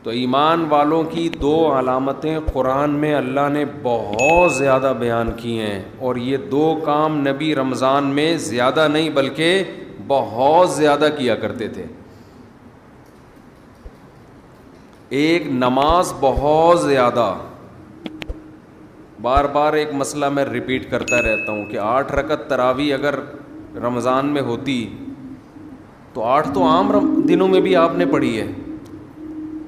تو ایمان والوں کی دو علامتیں قرآن میں اللہ نے بہت زیادہ بیان کی ہیں، اور یہ دو کام نبی رمضان میں زیادہ نہیں بلکہ بہت زیادہ کیا کرتے تھے۔ ایک نماز بہت زیادہ، بار بار ایک مسئلہ میں ریپیٹ کرتا رہتا ہوں کہ 8 رکعت تراویح اگر رمضان میں ہوتی تو 8 تو عام دنوں میں بھی آپ نے پڑھی ہے،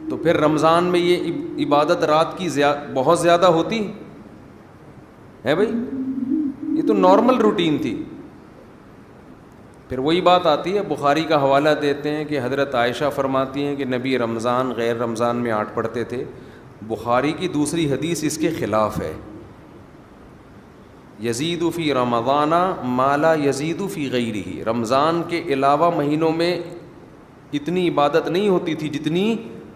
تو پھر رمضان میں یہ عبادت رات کی بہت زیادہ ہوتی ہے بھائی، یہ تو نارمل روٹین تھی۔ پھر وہی بات آتی ہے، بخاری کا حوالہ دیتے ہیں کہ حضرت عائشہ فرماتی ہیں کہ نبی رمضان غیر رمضان میں 8 پڑھتے تھے۔ بخاری کی دوسری حدیث اس کے خلاف ہے، یزید فی رمضان ما لا یزید فی غیرہ، رمضان کے علاوہ مہینوں میں اتنی عبادت نہیں ہوتی تھی جتنی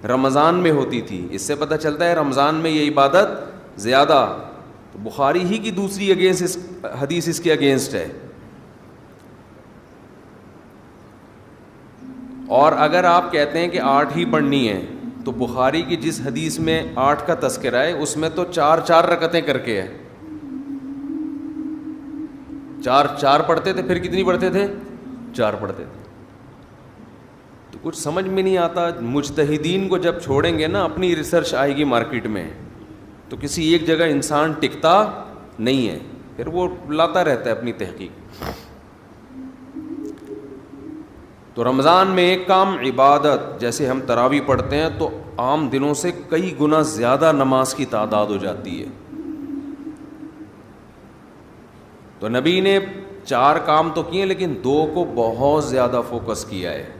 رمضان میں ہوتی تھی۔ اس سے پتہ چلتا ہے رمضان میں یہ عبادت زیادہ، تو بخاری ہی کی دوسری حدیث اس کے اگینسٹ ہے۔ اور اگر آپ کہتے ہیں کہ 8 ہی پڑھنی ہے تو بخاری کی جس حدیث میں 8 کا تذکرہ ہے اس میں تو 4 رکعتیں کر کے ہے، 4 پڑھتے تھے، پھر کتنی پڑھتے تھے؟ 4 پڑھتے تھے۔ تو کچھ سمجھ میں نہیں آتا، مجتہدین کو جب چھوڑیں گے نا، اپنی ریسرچ آئے گی مارکیٹ میں، تو کسی ایک جگہ انسان ٹکتا نہیں ہے، پھر وہ لاتا رہتا ہے اپنی تحقیق۔ تو رمضان میں ایک کام عبادت، جیسے ہم تراویح پڑھتے ہیں تو عام دنوں سے کئی گنا زیادہ نماز کی تعداد ہو جاتی ہے۔ تو نبی نے 4 کام تو کیے لیکن 2 کو بہت زیادہ فوکس کیا ہے۔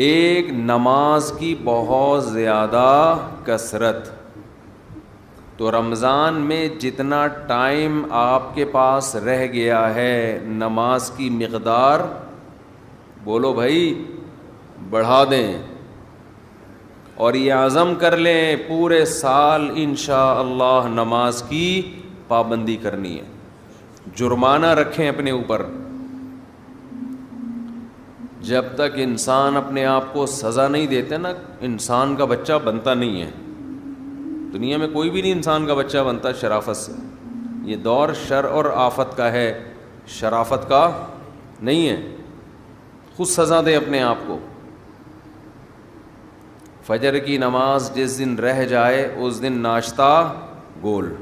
ایک نماز کی بہت زیادہ کثرت، تو رمضان میں جتنا ٹائم آپ کے پاس رہ گیا ہے نماز کی مقدار، بولو بھائی بڑھا دیں، اور یہ عزم کر لیں پورے سال انشاءاللہ نماز کی پابندی کرنی ہے۔ جرمانہ رکھیں اپنے اوپر، جب تک انسان اپنے آپ کو سزا نہیں دیتے نا، انسان کا بچہ بنتا نہیں ہے۔ دنیا میں کوئی بھی نہیں انسان کا بچہ بنتا شرافت سے، یہ دور شر اور آفت کا ہے، شرافت کا نہیں ہے۔ خود سزا دے اپنے آپ کو۔ فجر کی نماز جس دن رہ جائے اس دن ناشتہ گول،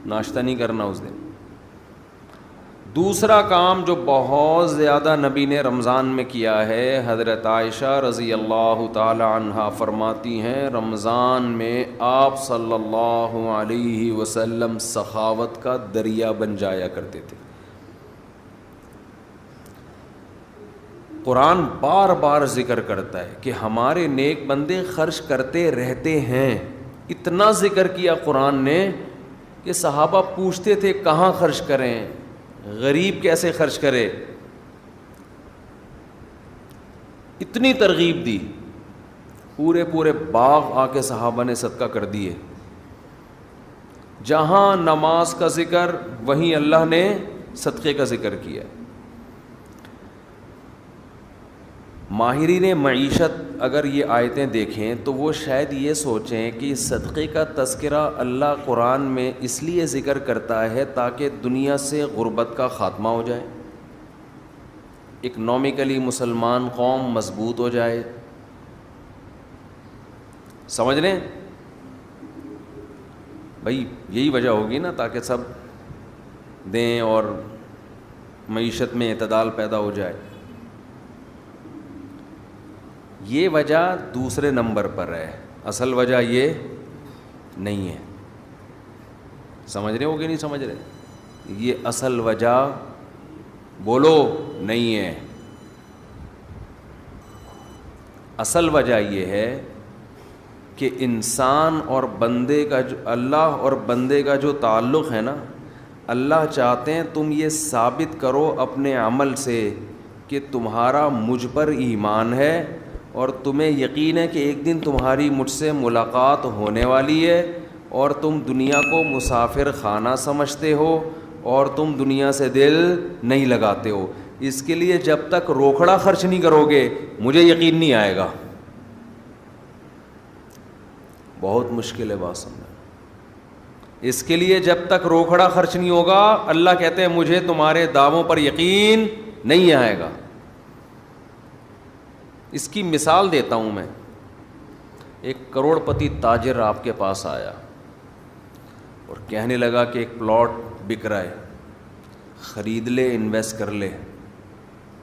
ناشتہ نہیں کرنا اس دن۔ دوسرا کام جو بہت زیادہ نبی نے رمضان میں کیا ہے، حضرت عائشہ رضی اللہ تعالی عنہا فرماتی ہیں رمضان میں آپ صلی اللہ علیہ وسلم سخاوت کا دریا بن جایا کرتے تھے۔ قرآن بار بار ذکر کرتا ہے کہ ہمارے نیک بندے خرچ کرتے رہتے ہیں، اتنا ذکر کیا قرآن نے کہ صحابہ پوچھتے تھے کہاں خرچ کریں، غریب کیسے خرچ کرے، اتنی ترغیب دی، پورے باغ آ کے صحابہ نے صدقہ کر دیے۔ جہاں نماز کا ذکر وہیں اللہ نے صدقے کا ذکر کیا۔ ماہرین معیشت اگر یہ آیتیں دیکھیں تو وہ شاید یہ سوچیں کہ صدقے کا تذکرہ اللہ قرآن میں اس لیے ذکر کرتا ہے تاکہ دنیا سے غربت کا خاتمہ ہو جائے، اکنامکلی مسلمان قوم مضبوط ہو جائے۔ سمجھ لیں بھائی، یہی وجہ ہوگی نا، تاکہ سب دیں اور معیشت میں اعتدال پیدا ہو جائے۔ یہ وجہ دوسرے نمبر پر ہے، اصل وجہ یہ نہیں ہے۔ سمجھ رہے ہو کہ نہیں سمجھ رہے؟ یہ اصل وجہ بولو نہیں ہے۔ اصل وجہ یہ ہے کہ انسان اور بندے کا جو اللہ اور بندے کا جو تعلق ہے نا، اللہ چاہتے ہیں تم یہ ثابت کرو اپنے عمل سے کہ تمہارا مجھ پر ایمان ہے اور تمہیں یقین ہے کہ ایک دن تمہاری مجھ سے ملاقات ہونے والی ہے، اور تم دنیا کو مسافر خانہ سمجھتے ہو اور تم دنیا سے دل نہیں لگاتے ہو۔ اس کے لیے جب تک روکھڑا خرچ نہیں کرو گے مجھے یقین نہیں آئے گا۔ بہت مشکل ہے بات سمجھنا. اس کے لیے جب تک روکھڑا خرچ نہیں ہوگا, اللہ کہتے ہیں مجھے تمہارے دعووں پر یقین نہیں آئے گا. اس کی مثال دیتا ہوں میں. ایک کروڑ پتی تاجر آپ کے پاس آیا اور کہنے لگا کہ ایک پلاٹ بک رہا ہے, خرید لے, انویسٹ کر لے,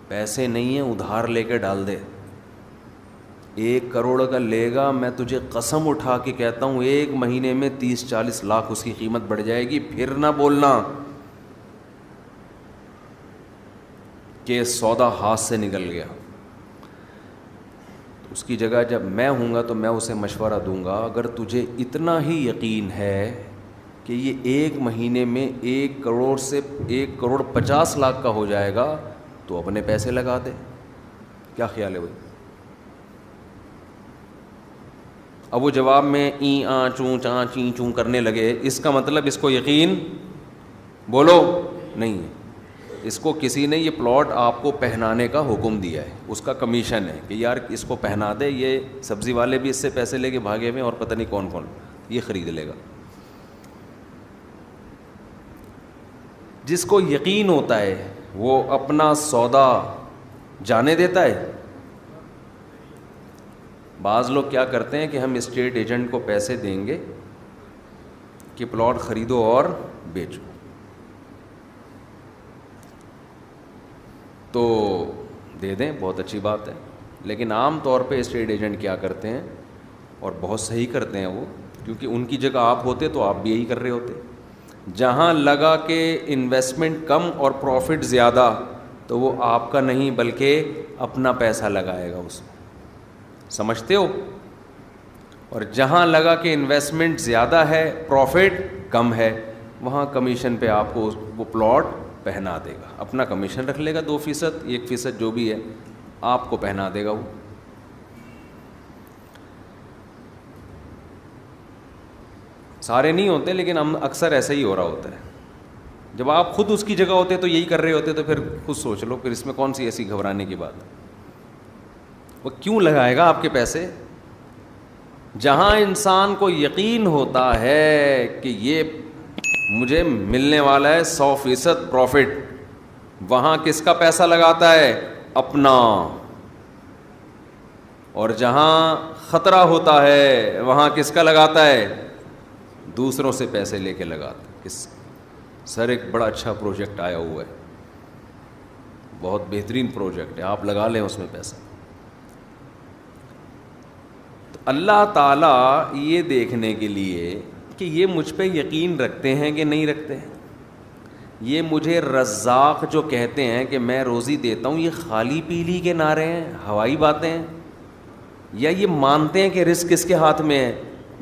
پیسے نہیں ہیں ادھار لے کے ڈال دے. 1 کروڑ کا لے گا, میں تجھے قسم اٹھا کے کہتا ہوں 1 مہینے میں 30-40 لاکھ اس کی قیمت بڑھ جائے گی. پھر نہ بولنا کہ سودا ہاتھ سے نکل گیا. اس کی جگہ جب میں ہوں گا تو میں اسے مشورہ دوں گا, اگر تجھے اتنا ہی یقین ہے کہ یہ 1 مہینے میں 1 کروڑ سے 1 کروڑ 50 لاکھ کا ہو جائے گا تو اپنے پیسے لگا دے. کیا خیال ہے بھائی؟ اب وہ جواب میں این آ چوں چاں چیں چوں کرنے لگے, اس کا مطلب اس کو یقین بولو نہیں ہے. اس کو کسی نے یہ پلاٹ آپ کو پہنانے کا حکم دیا ہے, اس کا کمیشن ہے کہ یار اس کو پہنا دے, یہ سبزی والے بھی اس سے پیسے لے کے بھاگے ہوئے اور پتہ نہیں کون کون یہ خرید لے گا. جس کو یقین ہوتا ہے وہ اپنا سودا جانے دیتا ہے. بعض لوگ کیا کرتے ہیں کہ ہم اسٹیٹ ایجنٹ کو پیسے دیں گے کہ پلاٹ خریدو اور بیچو, تو دے دیں, بہت اچھی بات ہے. لیکن عام طور پہ اسٹیٹ ایجنٹ کیا کرتے ہیں, اور بہت صحیح کرتے ہیں وہ, کیونکہ ان کی جگہ آپ ہوتے تو آپ بھی یہی کر رہے ہوتے. جہاں لگا کہ انویسٹمنٹ کم اور پروفٹ زیادہ تو وہ آپ کا نہیں بلکہ اپنا پیسہ لگائے گا اس میں, سمجھتے ہو. اور جہاں لگا کہ انویسٹمنٹ زیادہ ہے پروفٹ کم ہے, وہاں کمیشن پہ آپ کو وہ پلاٹ پہنا دے گا. اپنا کمیشن رکھ لے گا 2%, 1% جو بھی ہے آپ کو پہنا دے گا. وہ سارے نہیں ہوتے لیکن ہم اکثر ایسا ہی ہو رہا ہوتا ہے. جب آپ خود اس کی جگہ ہوتے تو یہی کر رہے ہوتے, تو پھر خود سوچ لو, پھر اس میں کون سی ایسی گھبرانے کی بات ہے. وہ کیوں لگائے گا آپ کے پیسے؟ جہاں انسان کو یقین ہوتا ہے کہ یہ مجھے ملنے والا ہے 100% پروفٹ, وہاں کس کا پیسہ لگاتا ہے؟ اپنا. اور جہاں خطرہ ہوتا ہے وہاں کس کا لگاتا ہے؟ دوسروں سے پیسے لے کے لگاتا ہے. سر ایک بڑا اچھا پروجیکٹ آیا ہوا ہے, بہت بہترین پروجیکٹ ہے, آپ لگا لیں اس میں پیسہ. تو اللہ تعالیٰ یہ دیکھنے کے لیے کہ یہ مجھ پہ یقین رکھتے ہیں کہ نہیں رکھتے ہیں, یہ مجھے رزاق جو کہتے ہیں کہ میں روزی دیتا ہوں, یہ خالی پیلی کے نعرے ہیں, ہوائی باتیں ہیں, یا یہ مانتے ہیں کہ رزق کس کے ہاتھ میں ہے؟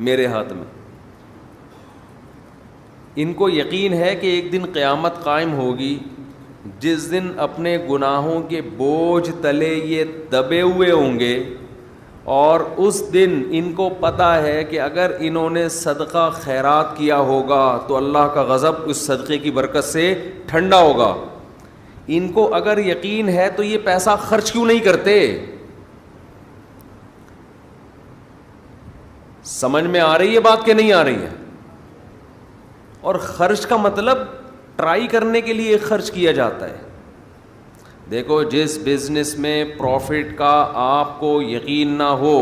میرے ہاتھ میں. ان کو یقین ہے کہ ایک دن قیامت قائم ہوگی جس دن اپنے گناہوں کے بوجھ تلے یہ دبے ہوئے ہوں گے, اور اس دن ان کو پتہ ہے کہ اگر انہوں نے صدقہ خیرات کیا ہوگا تو اللہ کا غضب اس صدقے کی برکت سے ٹھنڈا ہوگا. ان کو اگر یقین ہے تو یہ پیسہ خرچ کیوں نہیں کرتے؟ سمجھ میں آ رہی ہے بات کہ نہیں آ رہی ہے؟ اور خرچ کا مطلب ٹرائی کرنے کے لیے خرچ کیا جاتا ہے. دیکھو, جس بزنس میں پروفٹ کا آپ کو یقین نہ ہو,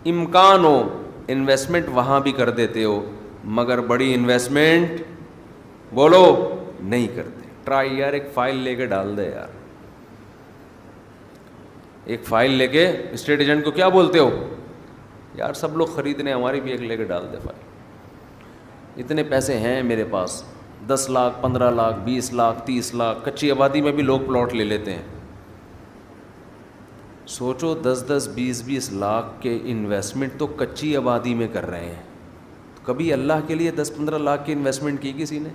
امکان ہو, انویسٹمنٹ وہاں بھی کر دیتے ہو, مگر بڑی انویسٹمنٹ بولو نہیں کرتے. ٹرائی یار, ایک فائل لے کے ڈال دے یار, ایک فائل لے کے اسٹیٹ ایجنٹ کو کیا بولتے ہو یار, سب لوگ خریدنے, ہماری بھی ایک لے کے ڈال دے فائل. اتنے پیسے ہیں میرے پاس, 10 لاکھ 15 لاکھ 20 لاکھ 30 لاکھ. کچی آبادی میں بھی لوگ پلاٹ لے لیتے ہیں. سوچو 10 20 لاکھ کے انویسٹمنٹ تو کچی آبادی میں کر رہے ہیں. کبھی اللہ کے لیے 10-15 لاکھ کی انویسٹمنٹ کی کسی نے؟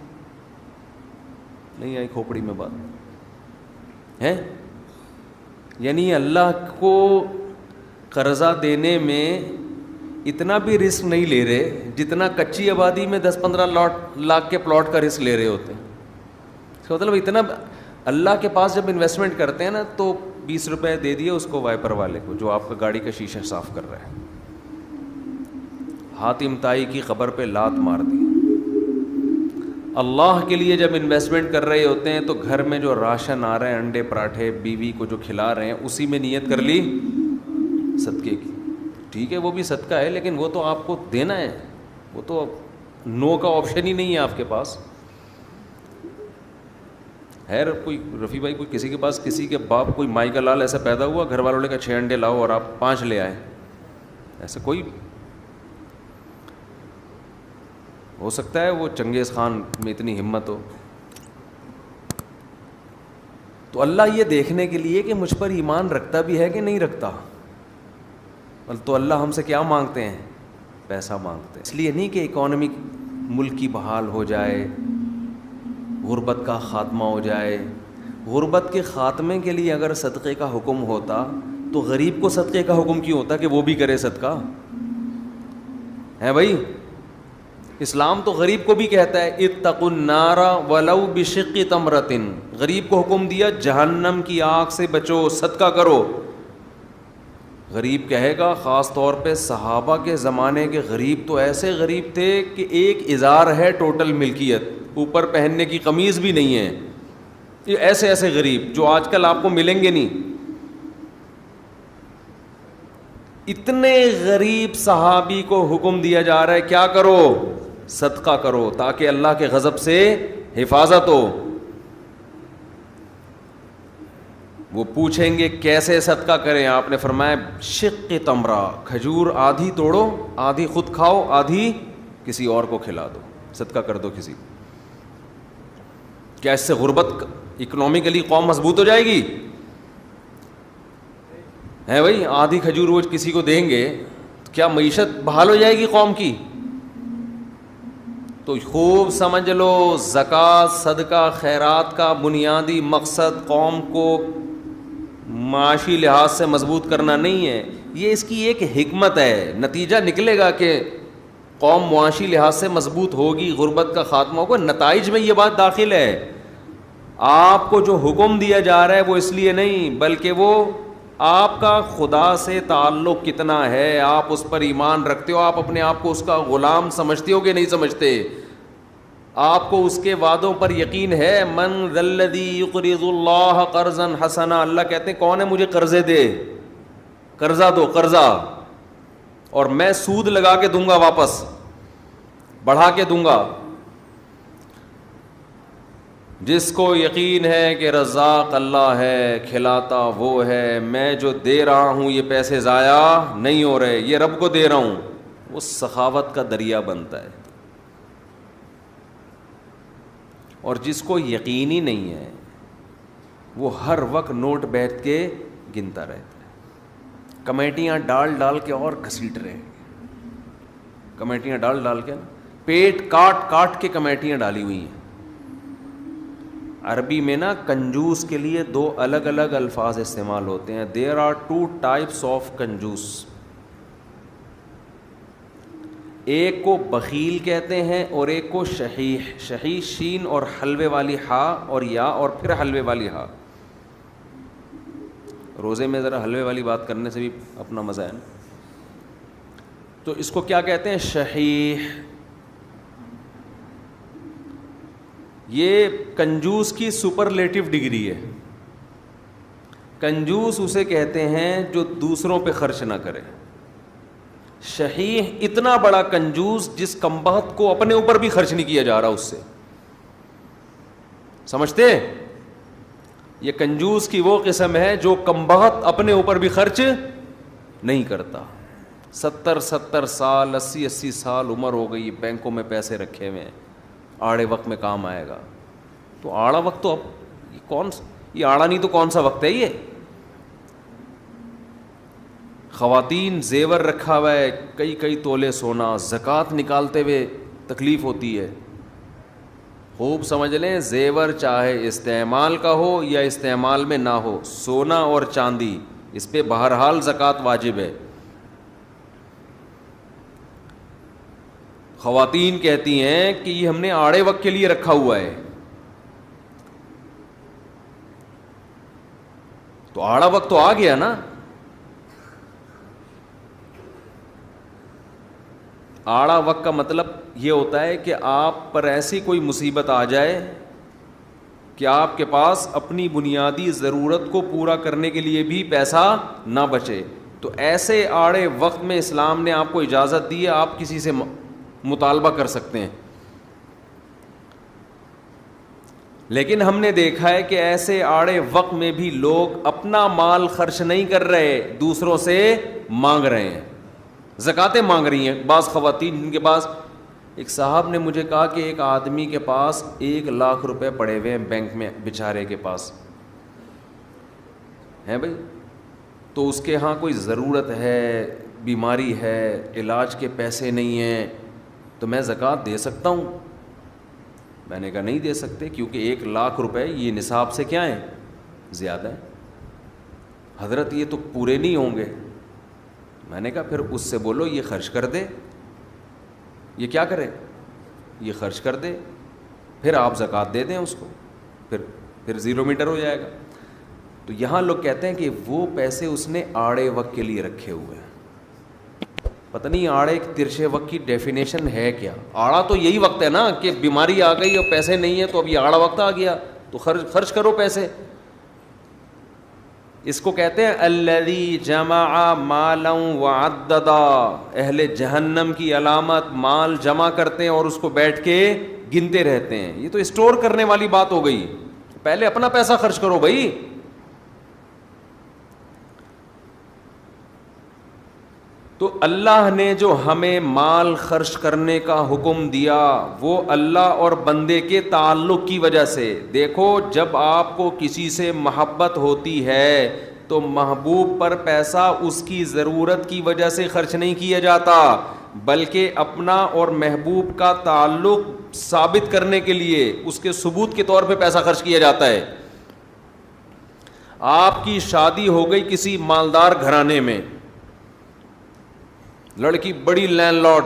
نہیں آئی کھوپڑی میں بات ہے. یعنی اللہ کو قرضہ دینے میں اتنا بھی رسک نہیں لے رہے جتنا کچی آبادی میں 10-15 لاکھ کے پلاٹ کا رسک لے رہے ہوتے ہیں. اس کا مطلب اتنا اللہ کے پاس جب انویسٹمنٹ کرتے ہیں نا, تو 20 روپے دے دیے اس کو وائپر والے کو جو آپ کا گاڑی کا شیشہ صاف کر رہا ہے. حاتم طائی کی قبر پہ لات مار دی. اللہ کے لیے جب انویسٹمنٹ کر رہے ہوتے ہیں تو گھر میں جو راشن آ رہے ہیں, انڈے پراٹھے بیوی کو جو کھلا رہے ہیں, اسی میں نیت کر لی صدقے کی. ٹھیک ہے وہ بھی صدقہ ہے, لیکن وہ تو آپ کو دینا ہے, وہ تو نو کا آپشن ہی نہیں ہے آپ کے پاس. ہے کوئی رفیع بھائی, کوئی کسی کے پاس کسی کے باپ کوئی مائی کا لال ایسا پیدا ہوا, گھر والوں نے کہا 6 انڈے لاؤ اور آپ 5 لے آئے, ایسا کوئی ہو سکتا ہے؟ وہ چنگیز خان میں اتنی ہمت ہو. تو اللہ یہ دیکھنے کے لیے کہ مجھ پر ایمان رکھتا بھی ہے کہ نہیں رکھتا, تو اللہ ہم سے کیا مانگتے ہیں؟ پیسہ مانگتے ہیں. اس لیے نہیں کہ اکانومک ملک کی بحال ہو جائے, غربت کا خاتمہ ہو جائے. غربت کے خاتمے کے لیے اگر صدقے کا حکم ہوتا تو غریب کو صدقے کا حکم کیوں ہوتا کہ وہ بھی کرے صدقہ؟ ہے بھائی, اسلام تو غریب کو بھی کہتا ہے اتقوا النار ولو بشق تمرۃ. غریب کو حکم دیا جہنم کی آگ سے بچو, صدقہ کرو. غریب کہے گا, خاص طور پہ صحابہ کے زمانے کے غریب تو ایسے غریب تھے کہ ایک ازار ہے ٹوٹل ملکیت, اوپر پہننے کی قمیض بھی نہیں ہے. یہ ایسے ایسے غریب جو آج کل آپ کو ملیں گے نہیں. اتنے غریب صحابی کو حکم دیا جا رہا ہے کیا کرو؟ صدقہ کرو, تاکہ اللہ کے غضب سے حفاظت ہو. وہ پوچھیں گے کیسے صدقہ کریں؟ آپ نے فرمایا شق تمرہ, کھجور آدھی توڑو, آدھی خود کھاؤ, آدھی کسی اور کو کھلا دو, صدقہ کر دو کسی کو. کیا اس سے غربت اکنامکلی قوم مضبوط ہو جائے گی؟ ہے بھائی, آدھی کھجور وہ کسی کو دیں گے کیا معیشت بحال ہو جائے گی قوم کی؟ تو خوب سمجھ لو, زکوٰۃ صدقہ خیرات کا بنیادی مقصد قوم کو معاشی لحاظ سے مضبوط کرنا نہیں ہے. یہ اس کی ایک حکمت ہے, نتیجہ نکلے گا کہ قوم معاشی لحاظ سے مضبوط ہوگی, غربت کا خاتمہ ہوگا. نتائج میں یہ بات داخل ہے. آپ کو جو حکم دیا جا رہا ہے وہ اس لیے نہیں, بلکہ وہ آپ کا خدا سے تعلق کتنا ہے, آپ اس پر ایمان رکھتے ہو, آپ اپنے آپ کو اس کا غلام سمجھتے ہو کہ نہیں سمجھتے, آپ کو اس کے وعدوں پر یقین ہے. من ذا الذی یقرض اللہ قرضا حسنا, اللہ کہتے ہیں کون ہے مجھے قرضے دے, قرضہ دو, قرضہ, اور میں سود لگا کے دوں گا, واپس بڑھا کے دوں گا. جس کو یقین ہے کہ رزاق اللہ ہے, کھلاتا وہ ہے, میں جو دے رہا ہوں یہ پیسے ضائع نہیں ہو رہے, یہ رب کو دے رہا ہوں, وہ سخاوت کا دریا بنتا ہے. اور جس کو یقین ہی نہیں ہے وہ ہر وقت نوٹ بیٹھ کے گنتا رہتا ہے, کمیٹیاں ڈال ڈال کے اور گھسیٹ رہے ہیں, کمیٹیاں ڈال ڈال کے, پیٹ کاٹ کاٹ کے کمیٹیاں ڈالی ہوئی ہیں. عربی میں نا کنجوس کے لیے 2 الگ الگ الفاظ استعمال ہوتے ہیں. دیر آر 2 types آف کنجوس. ایک کو بخیل کہتے ہیں اور ایک کو شحیح. شحیح شین اور حلوے والی ہا اور یا اور پھر حلوے والی ہا. روزے میں ذرا حلوے والی بات کرنے سے بھی اپنا مزہ ہے نا. تو اس کو کیا کہتے ہیں؟ شحیح. یہ کنجوس کی سپرلیٹو ڈگری ہے. کنجوس اسے کہتے ہیں جو دوسروں پہ خرچ نہ کرے. شحیح اتنا بڑا کنجوس جس کمبخت کو اپنے اوپر بھی خرچ نہیں کیا جا رہا اس سے. سمجھتے؟ یہ کنجوس کی وہ قسم ہے جو کمبخت اپنے اوپر بھی خرچ نہیں کرتا. 70 سال 80 سال عمر ہو گئی, بینکوں میں پیسے رکھے ہوئے ہیں, آڑے وقت میں کام آئے گا. تو آڑا وقت تو اب یہ آڑا نہیں تو کون سا وقت ہے یہ؟ خواتین زیور رکھا ہوا ہے, کئی تولے سونا, زکوٰۃ نکالتے ہوئے تکلیف ہوتی ہے. خوب سمجھ لیں, زیور چاہے استعمال کا ہو یا استعمال میں نہ ہو, سونا اور چاندی اس پہ بہرحال زکوٰۃ واجب ہے. خواتین کہتی ہیں کہ یہ ہم نے آڑے وقت کے لیے رکھا ہوا ہے. تو آڑا وقت تو آ گیا نا. آڑا وقت کا مطلب یہ ہوتا ہے کہ آپ پر ایسی کوئی مصیبت آ جائے کہ آپ کے پاس اپنی بنیادی ضرورت کو پورا کرنے کے لیے بھی پیسہ نہ بچے. تو ایسے آڑے وقت میں اسلام نے آپ کو اجازت دی ہے, آپ کسی سے مطالبہ کر سکتے ہیں. لیکن ہم نے دیکھا ہے کہ ایسے آڑے وقت میں بھی لوگ اپنا مال خرچ نہیں کر رہے, دوسروں سے مانگ رہے ہیں, زکاتیں مانگ رہی ہیں. بعض خواتین جن کے پاس, ایک صاحب نے مجھے کہا کہ ایک آدمی کے پاس 1,00,000 روپے پڑے ہوئے ہیں بینک میں, بیچارے کے پاس ہیں بھائی, تو اس کے ہاں کوئی ضرورت ہے, بیماری ہے, علاج کے پیسے نہیں ہیں, تو میں زکوٰۃ دے سکتا ہوں؟ میں نے کہا نہیں دے سکتے, کیونکہ 1,00,000 روپے یہ نصاب سے کیا ہیں, زیادہ ہے. حضرت یہ تو پورے نہیں ہوں گے. میں نے کہا پھر اس سے بولو یہ خرچ کر دے. یہ کیا کرے؟ یہ خرچ کر دے, پھر آپ زکوٰۃ دے دیں اس کو, پھر 0 میٹر ہو جائے گا. تو یہاں لوگ کہتے ہیں کہ وہ پیسے اس نے آڑے وقت کے لیے رکھے ہوئے ہیں. پتہ نہیں آڑے ترچھے وقت کی ڈیفینیشن ہے کیا. آڑا تو یہی وقت ہے نا کہ بیماری آ گئی اور پیسے نہیں ہیں, تو اب یہ آڑا وقت آ گیا, تو خرچ کرو پیسے. اس کو کہتے ہیں الذی جمع مالا وعددا. اہل جہنم کی علامت مال جمع کرتے ہیں اور اس کو بیٹھ کے گنتے رہتے ہیں. یہ تو اسٹور کرنے والی بات ہو گئی. پہلے اپنا پیسہ خرچ کرو بھائی. تو اللہ نے جو ہمیں مال خرچ کرنے کا حکم دیا وہ اللہ اور بندے کے تعلق کی وجہ سے. دیکھو جب آپ کو کسی سے محبت ہوتی ہے تو محبوب پر پیسہ اس کی ضرورت کی وجہ سے خرچ نہیں کیا جاتا, بلکہ اپنا اور محبوب کا تعلق ثابت کرنے کے لیے اس کے ثبوت کے طور پہ پیسہ خرچ کیا جاتا ہے. آپ کی شادی ہو گئی کسی مالدار گھرانے میں, لڑکی بڑی لینڈ لارڈ,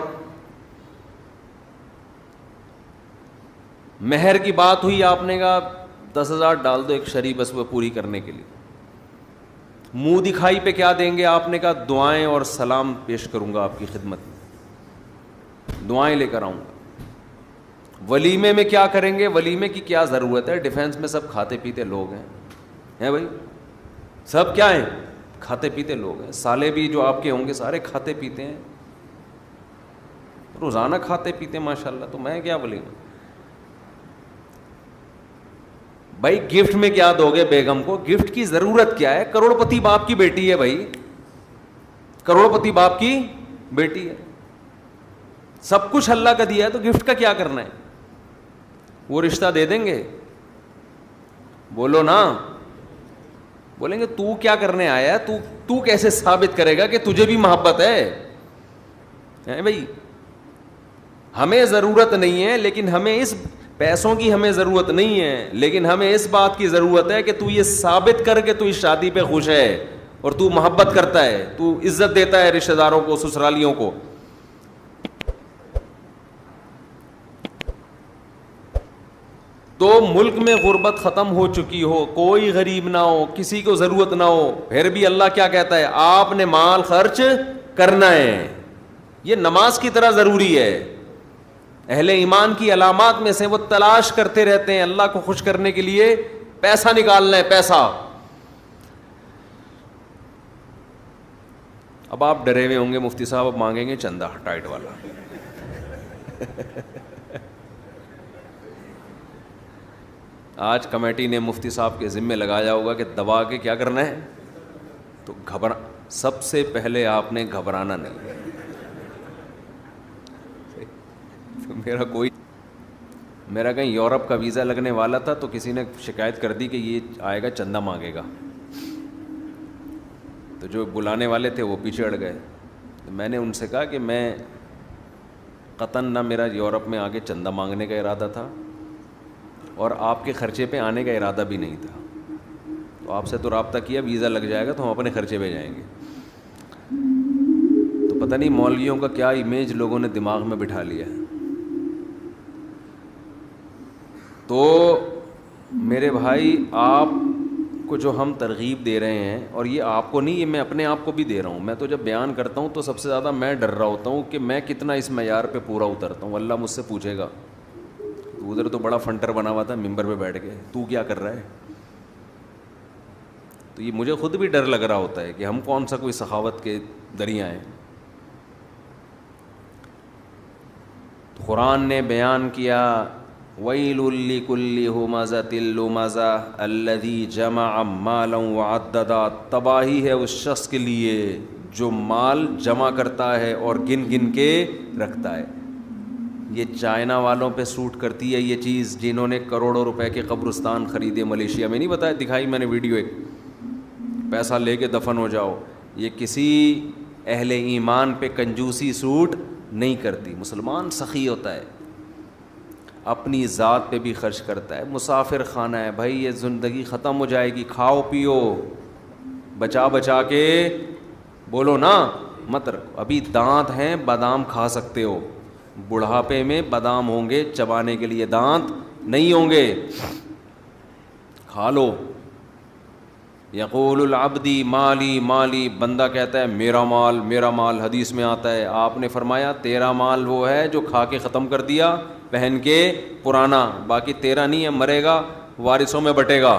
مہر کی بات ہوئی, آپ نے کہا 10,000 ڈال دو ایک شریح بس وہ پوری کرنے کے لیے. منہ دکھائی پہ کیا دیں گے؟ آپ نے کہا دعائیں اور سلام پیش کروں گا آپ کی خدمت میں, دعائیں لے کر آؤں گا. ولیمے میں کیا کریں گے؟ ولیمے کی کیا ضرورت ہے؟ ڈیفینس میں سب کھاتے پیتے لوگ ہیں بھائی, سب کیا ہیں؟ کھاتے پیتے لوگ ہیں. سالے بھی جو آپ کے ہوں گے سارے کھاتے پیتے ہیں, روزانہ کھاتے پیتے ہیں ماشاء اللہ. تو میں کیا ولیمہ بھائی؟ گفٹ میں کیا دو گے بیگم کو؟ گفٹ کی ضرورت کیا ہے؟ کروڑ پتی باپ کی بیٹی ہے بھائی, کروڑ پتی باپ کی بیٹی ہے, سب کچھ اللہ کا دیا ہے, تو گفٹ کا کیا کرنا ہے؟ وہ رشتہ دے دیں گے؟ بولو نا. بولیں گے تو کیا کرنے آیا ہے, تو کیسے ثابت کرے گا کہ تجھے بھی محبت ہے بھائی؟ ہمیں ضرورت نہیں ہے, لیکن ہمیں اس پیسوں کی ہمیں ضرورت نہیں ہے, لیکن ہمیں اس بات کی ضرورت ہے کہ تو یہ ثابت کر کہ تو اس شادی پہ خوش ہے اور تو محبت کرتا ہے, تو عزت دیتا ہے رشتہ داروں کو, سسرالیوں کو. تو ملک میں غربت ختم ہو چکی ہو, کوئی غریب نہ ہو, کسی کو ضرورت نہ ہو, پھر بھی اللہ کیا کہتا ہے؟ آپ نے مال خرچ کرنا ہے. یہ نماز کی طرح ضروری ہے. اہل ایمان کی علامات میں سے وہ تلاش کرتے رہتے ہیں اللہ کو خوش کرنے کے لیے پیسہ نکالنا ہے, پیسہ. اب آپ ڈرے ہوئے ہوں گے مفتی صاحب اب مانگیں گے چندہ ٹائٹ والا. آج کمیٹی نے مفتی صاحب کے ذمے لگایا ہوگا کہ دبا کے کیا کرنا ہے, تو سب سے پہلے آپ نے گھبرانا نہیں. میرا کہیں یورپ کا ویزا لگنے والا تھا تو کسی نے شکایت کر دی کہ یہ آئے گا چندہ مانگے گا, تو جو بلانے والے تھے وہ پیچھے اڑ گئے. تو میں نے ان سے کہا کہ میں قطعاً نہ میرا یورپ میں آگے چندہ مانگنے کا ارادہ تھا اور آپ کے خرچے پہ آنے کا ارادہ بھی نہیں تھا. تو آپ سے تو رابطہ کیا, ویزا لگ جائے گا تو ہم اپنے خرچے پہ جائیں گے. تو پتہ نہیں مولویوں کا کیا امیج لوگوں نے دماغ میں بٹھا لیا ہے. تو میرے بھائی آپ کو جو ہم ترغیب دے رہے ہیں، اور یہ آپ کو نہیں، یہ میں اپنے آپ کو بھی دے رہا ہوں. میں تو جب بیان کرتا ہوں تو سب سے زیادہ میں ڈر رہا ہوتا ہوں کہ میں کتنا اس معیار پہ پورا اترتا ہوں. اللہ مجھ سے پوچھے گا تو ادھر تو بڑا فنٹر بنا ہوا تھا ممبر پہ بیٹھ کے، تو کیا کر رہا ہے. تو یہ مجھے خود بھی ڈر لگ رہا ہوتا ہے کہ ہم کون سا کوئی سخاوت کے دریا ہیں. قرآن نے بیان کیا وَيْلٌ لِّكُلِّ هُمَزَةٍ لُّمَزَةٍ الَّذِي جَمَعَ مَالًا وَعَدَّدَ. تباہی ہے اس شخص کے لیے جو مال جمع کرتا ہے اور گن گن کے رکھتا ہے. یہ چائنا والوں پہ سوٹ کرتی ہے یہ چیز، جنہوں نے کروڑوں روپے کے قبرستان خریدے ملیشیا میں. نہیں بتایا، دکھائی میں نے ویڈیو، ایک پیسہ لے کے دفن ہو جاؤ. یہ کسی اہل ایمان پہ کنجوسی سوٹ نہیں کرتی. مسلمان سخی ہوتا ہے، اپنی ذات پہ بھی خرچ کرتا ہے. مسافر خانہ ہے بھائی، یہ زندگی ختم ہو جائے گی، کھاؤ پیو بچا بچا کے، بولو نا مت رکھو. ابھی دانت ہیں، بادام کھا سکتے ہو. بڑھاپے میں بادام ہوں گے، چبانے کے لیے دانت نہیں ہوں گے، کھا لو. یقول العبدی مالی مالی، بندہ کہتا ہے میرا مال میرا مال. حدیث میں آتا ہے، آپ نے فرمایا تیرا مال وہ ہے جو کھا کے ختم کر دیا پہن کے پرانا، باقی تیرا نہیں ہے، مرے گا وارثوں میں بٹے گا.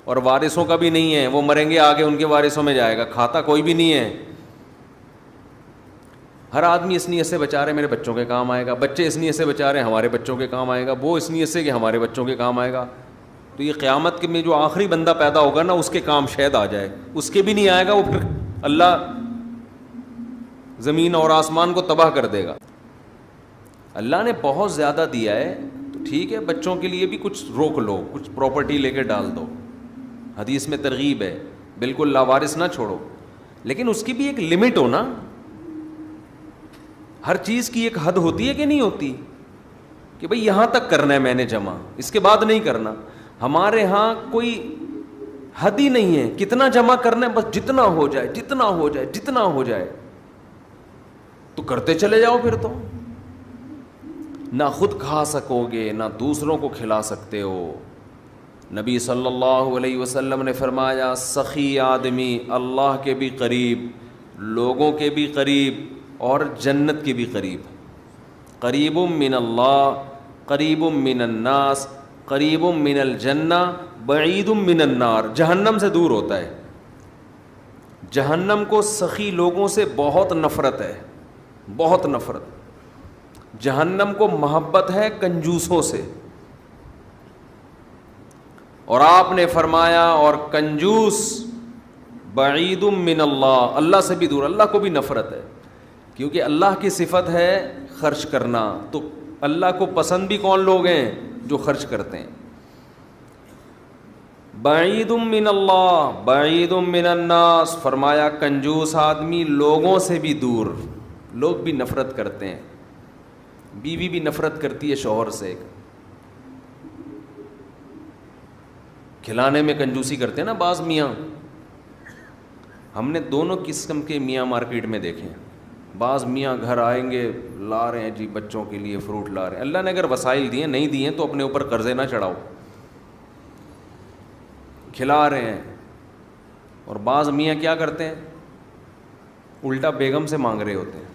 اور وارثوں کا بھی نہیں ہے، وہ مریں گے آگے ان کے وارثوں میں جائے گا، کھاتا کوئی بھی نہیں ہے. ہر آدمی اس نیت سے بچا رہے میرے بچوں کے کام آئے گا، بچے اس نیت سے بچا رہے ہمارے بچوں کے کام آئے گا، وہ اس نیت سے کہ ہمارے بچوں کے کام آئے گا. تو یہ قیامت کے میں جو آخری بندہ پیدا ہوگا نا، اس کے کام شاید آ جائے، اس کے بھی نہیں آئے گا، وہ پھر اللہ زمین اور آسمان کو تباہ کر دے گا. اللہ نے بہت زیادہ دیا ہے تو ٹھیک ہے، بچوں کے لیے بھی کچھ روک لو، کچھ پراپرٹی لے کے ڈال دو. حدیث میں ترغیب ہے، بالکل لاوارث نہ چھوڑو، لیکن اس کی بھی ایک لمٹ ہو نا. ہر چیز کی ایک حد ہوتی ہے کہ نہیں ہوتی، کہ بھئی یہاں تک کرنا ہے میں نے جمع، اس کے بعد نہیں کرنا. ہمارے ہاں کوئی حد ہی نہیں ہے، کتنا جمع کرنا ہے، بس جتنا ہو جائے جتنا ہو جائے جتنا ہو جائے تو کرتے چلے جاؤ. پھر تو نہ خود کھا سکو گے نہ دوسروں کو کھلا سکتے ہو. نبی صلی اللہ علیہ وسلم نے فرمایا سخی آدمی اللہ کے بھی قریب، لوگوں کے بھی قریب اور جنت کے بھی قریب. قریب من اللہ، قریب من الناس، قریب من الجنہ، بعید من النار. جہنم سے دور ہوتا ہے. جہنم کو سخی لوگوں سے بہت نفرت ہے، بہت نفرت. جہنم کو محبت ہے کنجوسوں سے. اور آپ نے فرمایا اور کنجوس بعید من اللہ، اللہ سے بھی دور، اللہ کو بھی نفرت ہے. کیونکہ اللہ کی صفت ہے خرچ کرنا، تو اللہ کو پسند بھی کون لوگ ہیں؟ جو خرچ کرتے ہیں. بعید من اللہ بعید من الناس، فرمایا کنجوس آدمی لوگوں سے بھی دور، لوگ بھی نفرت کرتے ہیں. بیوی بھی نفرت کرتی ہے شوہر سے. کھلانے میں کنجوسی کرتے ہیں نا بعض میاں. ہم نے دونوں قسم کے میاں مارکیٹ میں دیکھے ہیں. بعض میاں گھر آئیں گے، لا رہے ہیں جی بچوں کے لیے فروٹ لا رہے ہیں. اللہ نے اگر وسائل دیے، نہیں دیے تو اپنے اوپر قرضے نہ چڑھاؤ، کھلا رہے ہیں. اور بعض میاں کیا کرتے ہیں، الٹا بیگم سے مانگ رہے ہوتے ہیں.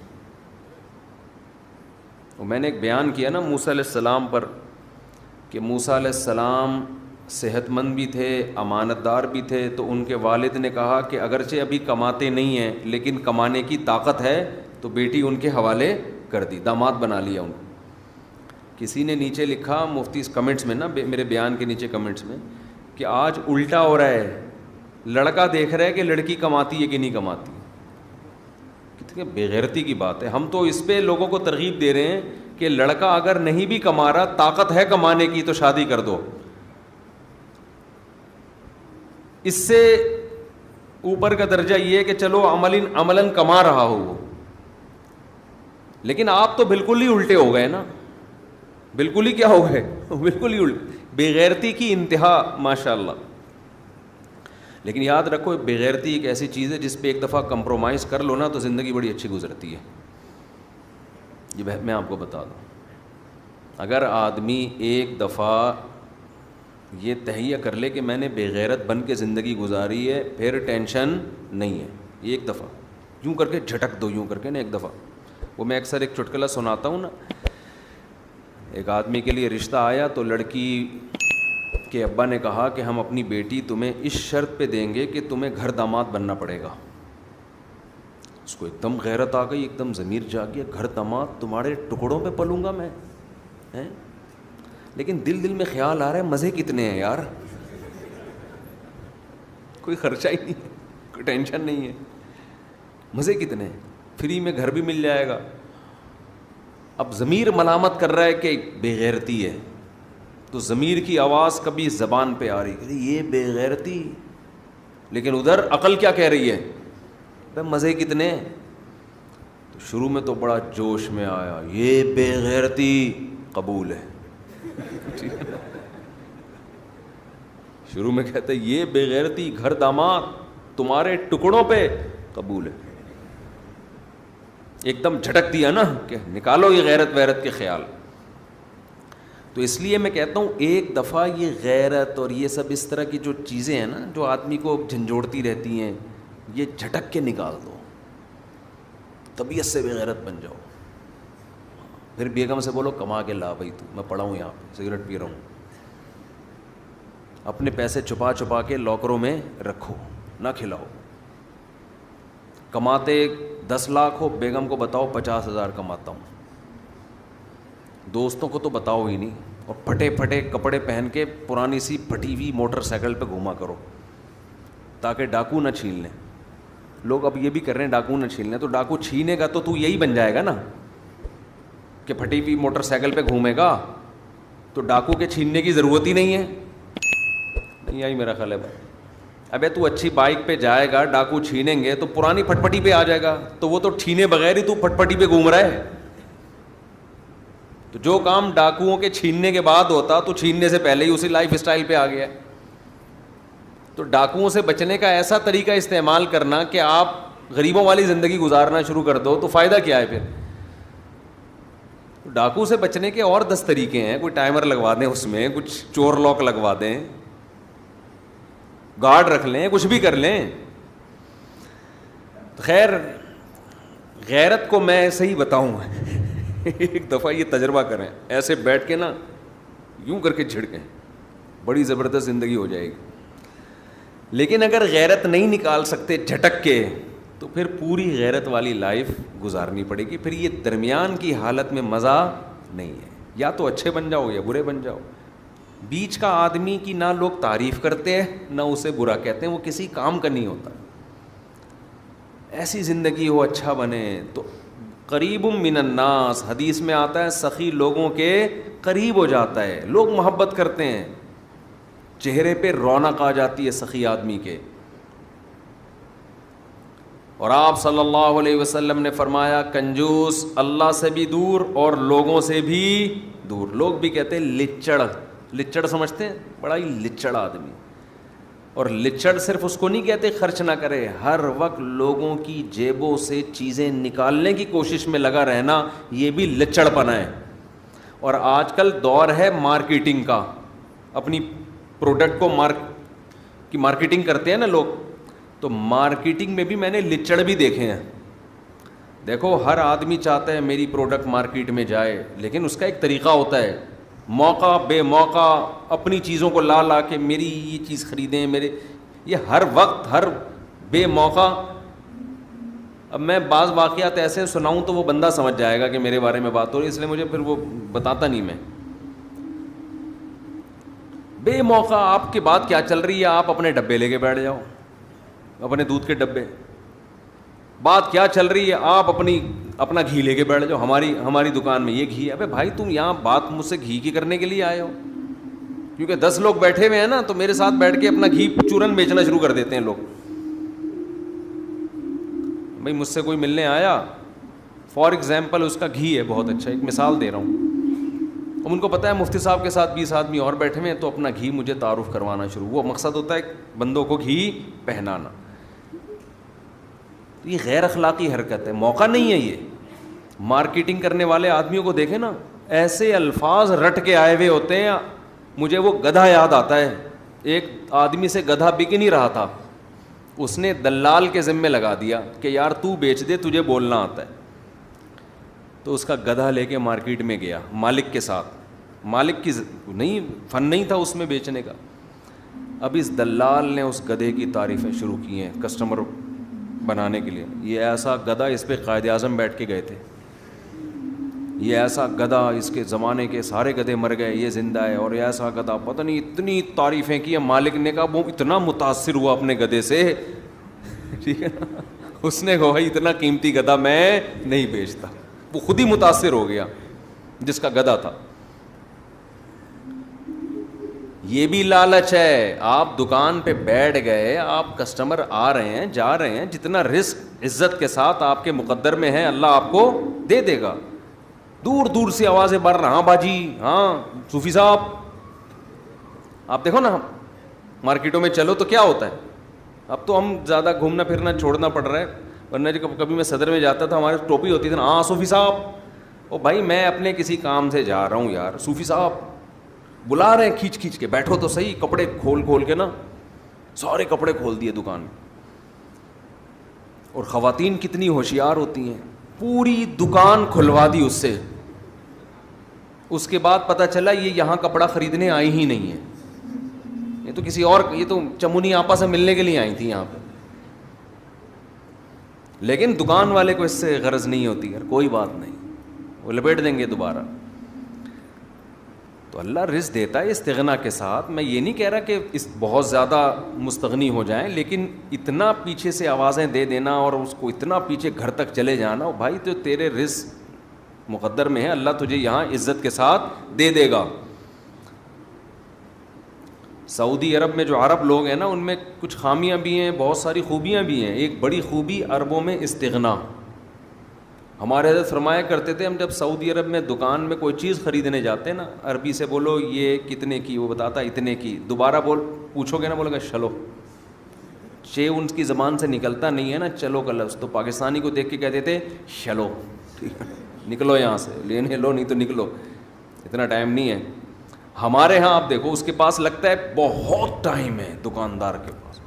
اور میں نے ایک بیان کیا نا موسیٰ علیہ السلام پر، کہ موسیٰ علیہ السلام صحت مند بھی تھے، امانت دار بھی تھے. تو ان کے والد نے کہا کہ اگرچہ ابھی کماتے نہیں ہیں لیکن کمانے کی طاقت ہے، تو بیٹی ان کے حوالے کر دی، داماد بنا لیا ان کو. کسی نے نیچے لکھا مفتی کمنٹس میں نا، میرے بیان کے نیچے کمنٹس میں، کہ آج الٹا ہو رہا ہے، لڑکا دیکھ رہا ہے کہ لڑکی کماتی ہے کہ نہیں کماتی. کتنی بےغیرتی کی بات ہے. ہم تو اس پہ لوگوں کو ترغیب دے رہے ہیں کہ لڑکا اگر نہیں بھی کما رہا، طاقت ہے کمانے کی، تو شادی کر دو. اس سے اوپر کا درجہ یہ ہے کہ چلو عملاً کما رہا ہو وہ. لیکن آپ تو بالکل ہی الٹے ہو گئے نا، بالکل ہی کیا ہو گئے، بالکل ہی الٹے. بے غیرتی کی انتہا ماشاء اللہ. لیکن یاد رکھو بے غیرتی ایک ایسی چیز ہے جس پہ ایک دفعہ کمپرومائز کر لو نا تو زندگی بڑی اچھی گزرتی ہے. یہ میں آپ کو بتا دوں، اگر آدمی ایک دفعہ یہ تہیہ کر لے کہ میں نے بے غیرت بن کے زندگی گزاری ہے, پھر ٹینشن نہیں ہے. یہ ایک دفعہ یوں کر کے جھٹک دو, یوں کر کے نا ایک دفعہ. وہ میں اکثر ایک چٹکلا سناتا ہوں نا, ایک آدمی کے لیے رشتہ آیا تو لڑکی کے ابا نے کہا کہ ہم اپنی بیٹی تمہیں اس شرط پہ دیں گے کہ تمہیں گھر داماد بننا پڑے گا. اس کو ایک دم غیرت آ گئی, ایک دم ضمیر جاگ گیا, گھر داماد تمہارے ٹکڑوں پہ پلوں گا میں, ہیں؟ لیکن دل میں خیال آ رہا ہے مزے کتنے ہیں یار, کوئی خرچہ ہی نہیں ہے, کوئی ٹینشن نہیں ہے, مزے کتنے ہیں, فری میں گھر بھی مل جائے گا. اب ضمیر ملامت کر رہا ہے کہ بے غیرتی ہے, تو ضمیر کی آواز کبھی زبان پہ آ رہی ہے یہ بے غیرتی, لیکن ادھر عقل کیا کہہ رہی ہے, بھائی مزے کتنے ہیں. تو شروع میں تو بڑا جوش میں آیا, یہ بے غیرتی قبول ہے. شروع میں کہتے یہ بے غیرتی گھر داماد تمہارے ٹکڑوں پہ قبول ہے. ایک دم جھٹک دیا نا کہ نکالو یہ غیرت ویرت کے خیال. تو اس لیے میں کہتا ہوں ایک دفعہ یہ غیرت اور یہ سب اس طرح کی جو چیزیں ہیں نا جو آدمی کو جھنجھوڑتی رہتی ہیں, یہ جھٹک کے نکال دو, طبیعت سے بے غیرت بن جاؤ. پھر بیگم سے بولو کما کے لا بھائی, تو میں پڑا ہوں یہاں پہ سگریٹ پی رہا ہوں. اپنے پیسے چھپا چھپا کے لاکروں میں رکھو, نہ کھلاؤ. کماتے 10 لاکھ ہو, بیگم کو بتاؤ 50,000 کماتا ہوں. دوستوں کو تو بتاؤ ہی نہیں, اور پھٹے پھٹے کپڑے پہن کے پرانی سی پھٹی ہوئی موٹر سائیکل پہ گھوما کرو تاکہ ڈاکو نہ چھین لیں. لوگ اب یہ بھی کر رہے ہیں ڈاکو نہ چھین لیں, تو ڈاکو چھینے گا تو یہی بن جائے گا نا کہ پھٹی ہوئی موٹر سائیکل پہ گھومے گا, تو ڈاکو کے چھیننے کی ضرورت ہی نہیں ہے. نہیں آئی میرا خیال ہے بھائی. ابے تو اچھی بائک پہ جائے گا, ڈاکو چھینیں گے تو پرانی پھٹپٹی پہ آ جائے گا, تو وہ تو چھینے بغیر ہی تو پھٹپٹی پہ گھوم رہا ہے. تو جو کام ڈاکوؤں کے چھیننے کے بعد ہوتا تو چھیننے سے پہلے ہی اسی لائف اسٹائل پہ آ گیا. تو ڈاکوؤں سے بچنے کا ایسا طریقہ استعمال کرنا کہ آپ غریبوں والی زندگی گزارنا شروع کر دو, تو فائدہ کیا ہے پھر. ڈاکو سے بچنے کے اور 10 طریقے ہیں, کوئی ٹائمر لگوا دیں اس میں, کچھ چور لاک لگوا دیں, گارڈ رکھ لیں, کچھ بھی کر لیں. خیر غیرت کو میں ایسے ہی بتاؤں ایک دفعہ یہ تجربہ کریں, ایسے بیٹھ کے نا یوں کر کے جھڑکیں, بڑی زبردست زندگی ہو جائے گی. لیکن اگر غیرت نہیں نکال سکتے جھٹک کے, تو پھر پوری غیرت والی لائف گزارنی پڑے گی. پھر یہ درمیان کی حالت میں مزہ نہیں ہے, یا تو اچھے بن جاؤ یا برے بن جاؤ. بیچ کا آدمی کی نہ لوگ تعریف کرتے ہیں نہ اسے برا کہتے ہیں, وہ کسی کام کا نہیں ہوتا. ایسی زندگی ہو, اچھا بنے. تو قریب من الناس, حدیث میں آتا ہے سخی لوگوں کے قریب ہو جاتا ہے, لوگ محبت کرتے ہیں, چہرے پہ رونق آ جاتی ہے سخی آدمی کے. اور آپ صلی اللہ علیہ وسلم نے فرمایا کنجوس اللہ سے بھی دور اور لوگوں سے بھی دور. لوگ بھی کہتے ہیں لچڑ, لچڑ سمجھتے ہیں, بڑا ہی لچڑ آدمی. اور لچڑ صرف اس کو نہیں کہتے خرچ نہ کرے, ہر وقت لوگوں کی جیبوں سے چیزیں نکالنے کی کوشش میں لگا رہنا, یہ بھی لچڑ پنا ہے. اور آج کل دور ہے مارکیٹنگ کا, اپنی پروڈکٹ کو کی مارکیٹنگ کرتے ہیں نا لوگ, تو مارکیٹنگ میں بھی میں نے لچڑ بھی دیکھے ہیں. دیکھو ہر آدمی چاہتا ہے میری پروڈکٹ مارکیٹ میں جائے, لیکن اس کا ایک طریقہ ہوتا ہے. موقع بے موقع اپنی چیزوں کو لا لا کے میری یہ چیز خریدیں, میرے یہ ہر وقت ہر بے موقع. اب میں بعض واقعات ایسے سناؤں تو وہ بندہ سمجھ جائے گا کہ میرے بارے میں بات ہو رہی, اس لیے مجھے پھر وہ بتاتا نہیں میں. بے موقع آپ کی بات کیا چل رہی ہے, آپ اپنے ڈبے لے کے بیٹھ جاؤ, اپنے دودھ کے ڈبے. بات کیا چل رہی ہے, آپ اپنا گھی لے کے بیٹھ جاؤ, ہماری دکان میں یہ گھی ہے. ابے بھائی تم یہاں بات مجھ سے گھی کی کرنے کے لیے آئے ہو, کیونکہ 10 لوگ بیٹھے ہوئے ہیں نا, تو میرے ساتھ بیٹھ کے اپنا گھی چورن بیچنا شروع کر دیتے ہیں لوگ. بھائی مجھ سے کوئی ملنے آیا, فار ایگزامپل اس کا گھی ہے بہت اچھا, ایک مثال دے رہا ہوں, اب ان کو پتہ ہے مفتی صاحب کے ساتھ 20 آدمی اور بیٹھے ہوئے ہیں, تو اپنا گھی مجھے تعارف کروانا شروع. وہ مقصد ہوتا ہے بندوں کو گھی پہنانا. یہ غیر اخلاقی حرکت ہے, موقع نہیں ہے. یہ مارکیٹنگ کرنے والے آدمیوں کو دیکھیں نا, ایسے الفاظ رٹ کے آئے ہوئے ہوتے ہیں, مجھے وہ گدھا یاد آتا ہے. ایک آدمی سے گدھا بک نہیں رہا تھا, اس نے دلال کے ذمے لگا دیا کہ یار تو بیچ دے, تجھے بولنا آتا ہے. تو اس کا گدھا لے کے مارکیٹ میں گیا مالک کے ساتھ, مالک کی نہیں فن نہیں تھا اس میں بیچنے کا. اب اس دلال نے اس گدھے کی تعریفیں شروع کی ہیں کسٹمر بنانے کے لیے. یہ ایسا گدھا, اس پہ قائد اعظم بیٹھ کے گئے تھے, یہ ایسا گدھا, اس کے زمانے کے سارے گدھے مر گئے, یہ زندہ ہے, اور یہ ایسا گدھا, پتہ نہیں اتنی تعریفیں کی. مالک نے کہا, وہ اتنا متاثر ہوا اپنے گدھے سے, ٹھیک ہے نا, اس نے کہا بھائی اتنا قیمتی گدھا میں نہیں بیچتا. وہ خود ہی متاثر ہو گیا جس کا گدھا تھا. یہ بھی لالچ ہے. آپ دکان پہ بیٹھ گئے, آپ کسٹمر آ رہے ہیں جا رہے ہیں, جتنا رزق عزت کے ساتھ آپ کے مقدر میں ہے اللہ آپ کو دے دے گا. دور دور سے آوازیں بڑھ رہا, ہاں باجی, ہاں صوفی صاحب. آپ دیکھو نا مارکیٹوں میں چلو تو کیا ہوتا ہے, اب تو ہم زیادہ گھومنا پھرنا چھوڑنا پڑ رہا ہے, ورنہ کبھی میں صدر میں جاتا تھا ہمارے ٹوپی ہوتی تھی نا, ہاں صوفی صاحب. او بھائی میں اپنے کسی کام سے جا رہا ہوں یار, صوفی صاحب بلا رہے ہیں کھینچ کھینچ کے, بیٹھو تو صحیح. کپڑے کھول کھول کے نا, سارے کپڑے کھول دیے دکان میں. اور خواتین کتنی ہوشیار ہوتی ہیں, پوری دکان کھلوا دی اس سے. اس کے بعد پتہ چلا یہ یہاں کپڑا خریدنے آئی ہی نہیں ہے, یہ تو کسی اور, یہ تو چمونی آپا سے ملنے کے لیے آئی تھی یہاں پہ. لیکن دکان والے کو اس سے غرض نہیں ہوتی, یار کوئی بات نہیں, وہ لپیٹ دیں گے دوبارہ. تو اللہ رزق دیتا ہے استغنا کے ساتھ. میں یہ نہیں کہہ رہا کہ اس بہت زیادہ مستغنی ہو جائیں, لیکن اتنا پیچھے سے آوازیں دے دینا اور اس کو اتنا پیچھے گھر تک چلے جانا, بھائی تو تیرے رزق مقدر میں ہے, اللہ تجھے یہاں عزت کے ساتھ دے دے گا. سعودی عرب میں جو عرب لوگ ہیں نا, ان میں کچھ خامیاں بھی ہیں, بہت ساری خوبیاں بھی ہیں. ایک بڑی خوبی عربوں میں استغنا. ہمارے حضرت فرمایا کرتے تھے, ہم جب سعودی عرب میں دکان میں کوئی چیز خریدنے جاتے ہیں نا, عربی سے بولو یہ کتنے کی, وہ بتاتا اتنے کی. دوبارہ پوچھو گے نا, بولے گا چلو. ان کی زبان سے نکلتا نہیں ہے نا چلو کا لفظ, تو پاکستانی کو دیکھ کے کہتے تھے چلو, ٹھیک ہے نکلو یہاں سے, لینے لو نہیں تو نکلو, اتنا ٹائم نہیں ہے. ہمارے ہاں آپ دیکھو, اس کے پاس لگتا ہے بہت ٹائم ہے, دکاندار کے پاس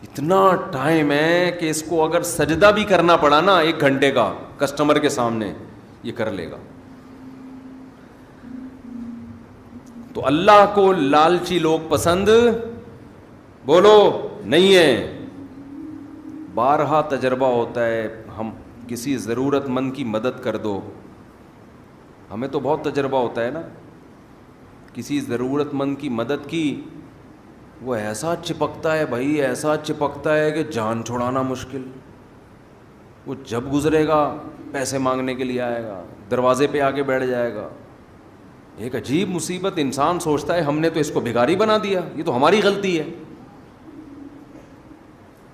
اتنا ٹائم ہے کہ اس کو اگر سجدہ بھی کرنا پڑا نا 1 گھنٹے کا کسٹمر کے سامنے, یہ کر لے گا. تو اللہ کو لالچی لوگ پسند بولو نہیں ہے. بارہا تجربہ ہوتا ہے, ہم کسی ضرورت مند کی مدد کر دو, ہمیں تو بہت تجربہ ہوتا ہے نا, کسی ضرورت مند کی مدد کی, وہ ایسا چپکتا ہے بھائی, ایسا چپکتا ہے کہ جان چھڑانا مشکل. وہ جب گزرے گا پیسے مانگنے کے لیے آئے گا, دروازے پہ آ کے بیٹھ جائے گا. ایک عجیب مصیبت, انسان سوچتا ہے ہم نے تو اس کو بھکاری بنا دیا, یہ تو ہماری غلطی ہے.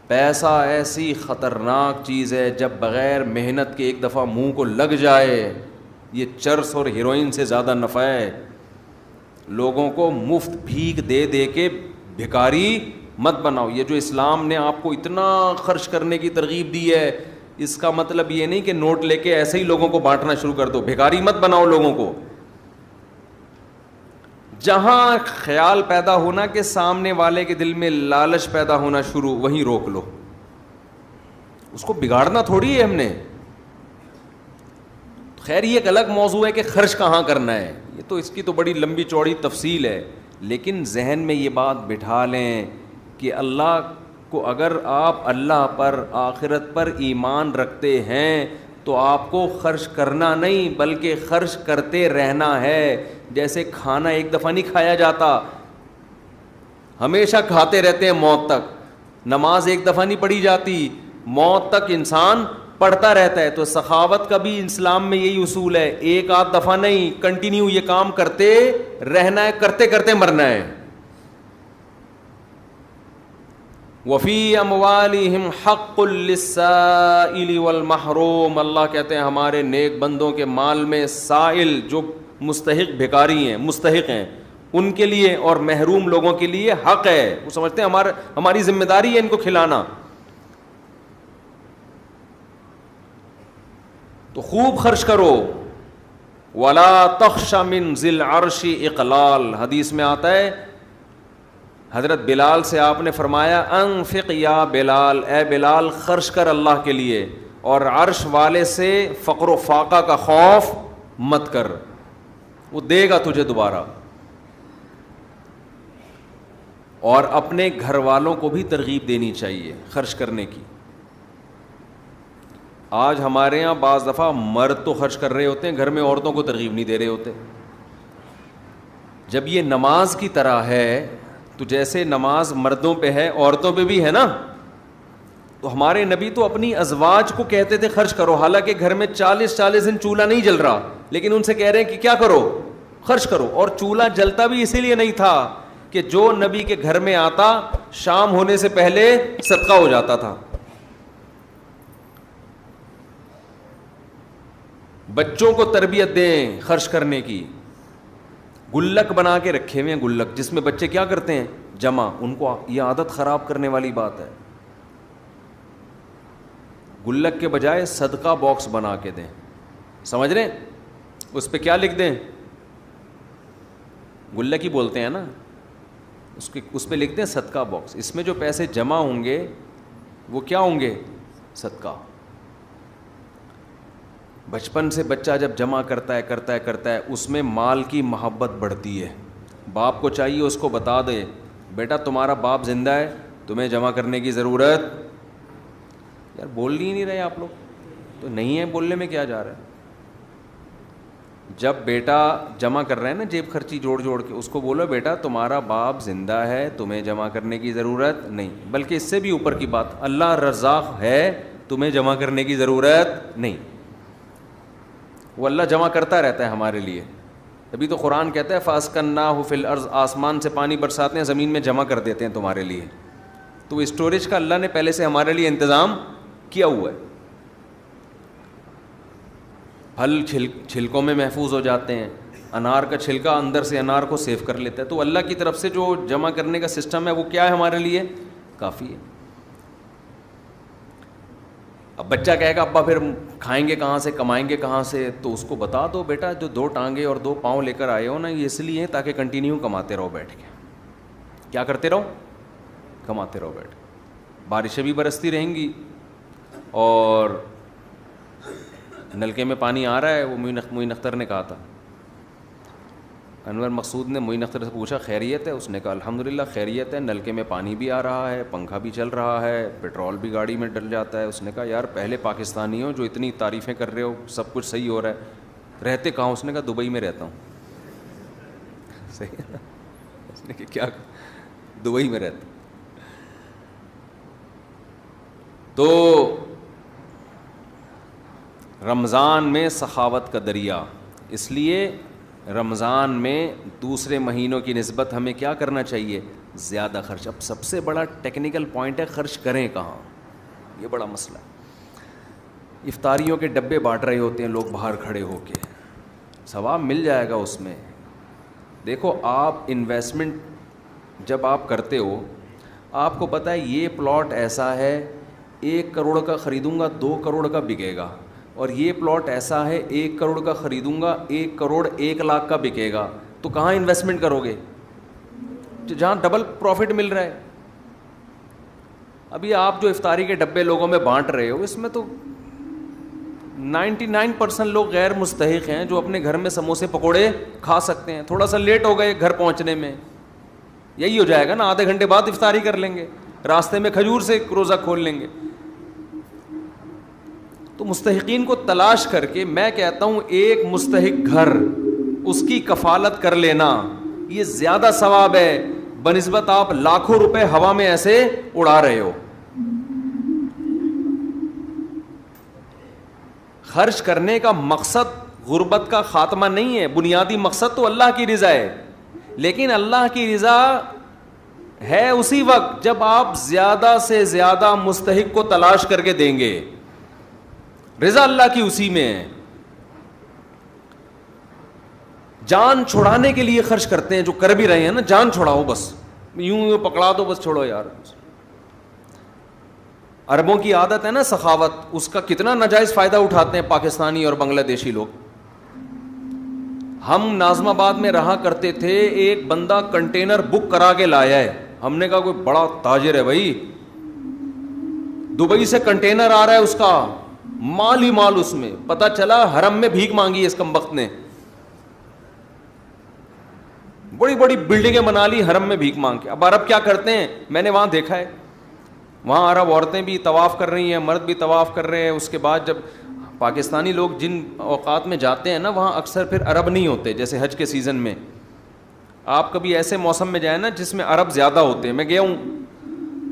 پیسہ ایسی خطرناک چیز ہے, جب بغیر محنت کے ایک دفعہ منہ کو لگ جائے, یہ چرس اور ہیروئن سے زیادہ نفع ہے. لوگوں کو مفت بھیک دے دے کے بھکاری مت بناؤ. یہ جو اسلام نے آپ کو اتنا خرچ کرنے کی ترغیب دی ہے, اس کا مطلب یہ نہیں کہ نوٹ لے کے ایسے ہی لوگوں کو بانٹنا شروع کر دو. بھکاری مت بناؤ لوگوں کو. جہاں خیال پیدا ہونا کہ سامنے والے کے دل میں لالچ پیدا ہونا شروع, وہیں روک لو. اس کو بگاڑنا تھوڑی ہے ہم نے. خیر یہ ایک الگ موضوع ہے کہ خرچ کہاں کرنا ہے, یہ تو اس کی تو بڑی لمبی چوڑی تفصیل ہے. لیکن ذہن میں یہ بات بٹھا لیں کہ اللہ کو, اگر آپ اللہ پر آخرت پر ایمان رکھتے ہیں تو آپ کو خرچ کرنا نہیں بلکہ خرچ کرتے رہنا ہے. جیسے کھانا ایک دفعہ نہیں کھایا جاتا, ہمیشہ کھاتے رہتے ہیں موت تک. نماز ایک دفعہ نہیں پڑھی جاتی, موت تک انسان پڑھتا رہتا ہے. تو سخاوت کا بھی اسلام میں یہی اصول ہے, ایک آدھ دفعہ نہیں, کنٹینیو یہ کام کرتے رہنا ہے, کرتے کرتے مرنا ہے. وفی اموالہم حق للسائل والمحروم, اللہ کہتے ہیں ہمارے نیک بندوں کے مال میں سائل جو مستحق بھکاری ہیں, مستحق ہیں, ان کے لیے اور محروم لوگوں کے لیے حق ہے. وہ سمجھتے ہیں ہماری ذمہ داری ہے ان کو کھلانا. تو خوب خرچ کرو, ولا تخش من ذی العرش اقلال. حدیث میں آتا ہے حضرت بلال سے آپ نے فرمایا انفق یا بلال، اے بلال خرچ کر اللہ کے لیے، اور عرش والے سے فقر و فاقہ کا خوف مت کر، وہ دے گا تجھے دوبارہ. اور اپنے گھر والوں کو بھی ترغیب دینی چاہیے خرچ کرنے کی. آج ہمارے یہاں بعض دفعہ مرد تو خرچ کر رہے ہوتے ہیں، گھر میں عورتوں کو ترغیب نہیں دے رہے ہوتے. جب یہ نماز کی طرح ہے تو جیسے نماز مردوں پہ ہے عورتوں پہ بھی ہے نا، تو ہمارے نبی تو اپنی ازواج کو کہتے تھے خرچ کرو، حالانکہ گھر میں 40 دن چولہا نہیں جل رہا، لیکن ان سے کہہ رہے ہیں کہ کیا کرو، خرچ کرو. اور چولہا جلتا بھی اسی لیے نہیں تھا کہ جو نبی کے گھر میں آتا شام ہونے سے پہلے صدقہ ہو جاتا تھا. بچوں کو تربیت دیں خرچ کرنے کی. گلک بنا کے رکھے ہوئے ہیں، گلک جس میں بچے کیا کرتے ہیں جمع، ان کو یہ عادت خراب کرنے والی بات ہے. گلک کے بجائے صدقہ باکس بنا کے دیں، سمجھ رہے ہیں؟ اس پہ کیا لکھ دیں، گلک ہی بولتے ہیں نا، اس پہ لکھ دیں صدقہ باکس. اس میں جو پیسے جمع ہوں گے وہ کیا ہوں گے، صدقہ. بچپن سے بچہ جب جمع کرتا ہے اس میں مال کی محبت بڑھتی ہے. باپ کو چاہیے اس کو بتا دے بیٹا تمہارا باپ زندہ ہے، تمہیں جمع کرنے کی ضرورت. یار بول ہی نہیں رہے آپ لوگ، تو نہیں ہے بولنے میں کیا جا رہا ہے. جب بیٹا جمع کر رہا ہے نا جیب خرچی جوڑ کے، اس کو بولو بیٹا تمہارا باپ زندہ ہے، تمہیں جمع کرنے کی ضرورت نہیں. بلکہ اس سے بھی اوپر کی بات، اللہ رزاق ہے، تمہیں جمع کرنے کی ضرورت نہیں. وہ اللہ جمع کرتا رہتا ہے ہمارے لیے. ابھی تو قرآن کہتا ہے فَأَسْكَنَّاهُ فِي الْأَرْضِ، آسمان سے پانی برساتے ہیں، زمین میں جمع کر دیتے ہیں تمہارے لیے. تو اسٹوریج کا اللہ نے پہلے سے ہمارے لیے انتظام کیا ہوا ہے. پھل چھلکوں میں محفوظ ہو جاتے ہیں، انار کا چھلکا اندر سے انار کو سیو کر لیتا ہے. تو اللہ کی طرف سے جو جمع کرنے کا سسٹم ہے وہ کیا ہے ہمارے لیے، کافی ہے. اب بچہ کہے گا ابا پھر کھائیں گے کہاں سے، کمائیں گے کہاں سے، تو اس کو بتا دو بیٹا جو 2 ٹانگیں اور 2 پاؤں لے کر آئے ہو نا، یہ اس لیے تاکہ کنٹینیو کماتے رہو بیٹھ کے. کیا کرتے رہو، کماتے رہو بیٹھ کے. بارشیں بھی برستی رہیں گی اور نلکے میں پانی آ رہا ہے. وہ معین اختر نے کہا تھا، انور مقصود نے معین اختر سے پوچھا خیریت ہے، اس نے کہا الحمدللہ خیریت ہے، نلکے میں پانی بھی آ رہا ہے، پنکھا بھی چل رہا ہے، پیٹرول بھی گاڑی میں ڈل جاتا ہے. اس نے کہا یار پہلے پاکستانی ہو جو اتنی تعریفیں کر رہے ہو، سب کچھ صحیح ہو رہا ہے، رہتے کہاں؟ اس نے کہا دبئی میں رہتا ہوں. صحیح ہے نا؟ اس نے کہا کیا، دبئی میں رہتا. تو رمضان میں سخاوت کا دریا، اس لیے رمضان میں دوسرے مہینوں کی نسبت ہمیں کیا کرنا چاہیے، زیادہ خرچ. اب سب سے بڑا ٹیکنیکل پوائنٹ ہے خرچ کریں کہاں، یہ بڑا مسئلہ ہے. افطاریوں کے ڈبے بانٹ رہے ہوتے ہیں لوگ باہر کھڑے ہو کے، ثواب مل جائے گا اس میں. دیکھو آپ انویسٹمنٹ جب آپ کرتے ہو، آپ کو پتہ ہے یہ پلاٹ ایسا ہے 1 کروڑ کا خریدوں گا 2 کروڑ کا بکے گا، اور یہ پلاٹ ایسا ہے 1 کروڑ کا خریدوں گا 1 کروڑ 1 لاکھ کا بکے گا. تو کہاں انویسٹمنٹ کرو گے، جہاں ڈبل پروفٹ مل رہا ہے. ابھی آپ جو افطاری کے ڈبے لوگوں میں بانٹ رہے ہو، اس میں تو 99% لوگ غیر مستحق ہیں جو اپنے گھر میں سموسے پکوڑے کھا سکتے ہیں. تھوڑا سا لیٹ ہو گئے گھر پہنچنے میں، یہی ہو جائے گا نا، آدھے گھنٹے بعد افطاری کر لیں گے، راستے میں کھجور سے روزہ کھول لیں گے. تو مستحقین کو تلاش کر کے، میں کہتا ہوں ایک مستحق گھر، اس کی کفالت کر لینا یہ زیادہ ثواب ہے بنسبت آپ لاکھوں روپے ہوا میں ایسے اڑا رہے ہو. خرچ کرنے کا مقصد غربت کا خاتمہ نہیں ہے، بنیادی مقصد تو اللہ کی رضا ہے. لیکن اللہ کی رضا ہے اسی وقت جب آپ زیادہ سے زیادہ مستحق کو تلاش کر کے دیں گے. رضا اللہ کی اسی میں ہے. جان چھڑانے کے لیے خرچ کرتے ہیں جو کر بھی رہے ہیں نا، جان چھڑاؤ بس، یوں پکڑا دو بس، چھوڑو یار. عربوں کی عادت ہے نا سخاوت، اس کا کتنا ناجائز فائدہ اٹھاتے ہیں پاکستانی اور بنگلہ دیشی لوگ. ہم ناظم آباد میں رہا کرتے تھے, ایک بندہ کنٹینر بک کرا کے لایا ہے, ہم نے کہا کوئی بڑا تاجر ہے بھائی, دبئی سے کنٹینر آ رہا ہے, اس کا مال ہی مال, اس میں پتہ چلا حرم میں بھیک مانگی ہے اس کمبخت نے, بڑی بڑی بلڈنگیں بنا لی حرم میں بھیک مانگ کے. اب عرب کیا کرتے ہیں, میں نے وہاں دیکھا ہے, وہاں عرب عورتیں بھی طواف کر رہی ہیں, مرد بھی طواف کر رہے ہیں. اس کے بعد جب پاکستانی لوگ جن اوقات میں جاتے ہیں نا, وہاں اکثر پھر عرب نہیں ہوتے, جیسے حج کے سیزن میں. آپ کبھی ایسے موسم میں جائیں نا جس میں عرب زیادہ ہوتے ہیں, میں گیا ہوں,